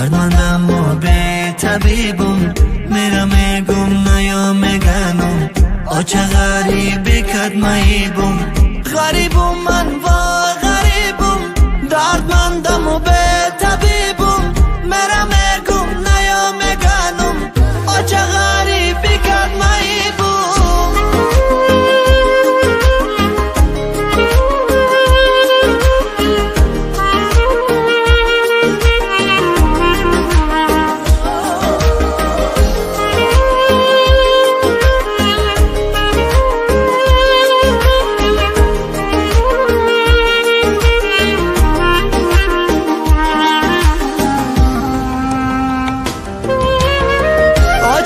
دردمندم و به طبیبم، میرم گم نیام گنم. چه غریبی کد مهیبم، غریبم من و غریبم. دردمندم و به طبیبم، میرم گم نیام گنم. چه غریبی کد مهیبم.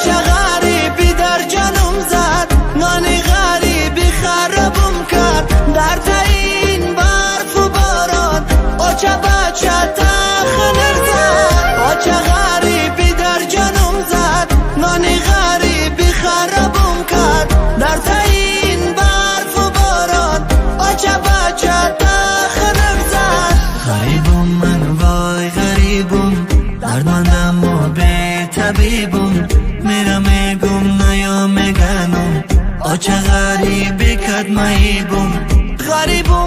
چه غریبی در جانم زد، نانی غریبی خرابم کرد. در تاین برف و باران چه بچه تخنر زد. چه غریبی در جانم زد، نانی غریبی خرابم کرد. در تاین برف و باران چه بچه تخنر زد. غریبم من وای غریبم، دردمندم و به طبیبم، میرم گم نیام گنم. چه غریبی کد مهیبم، غریبم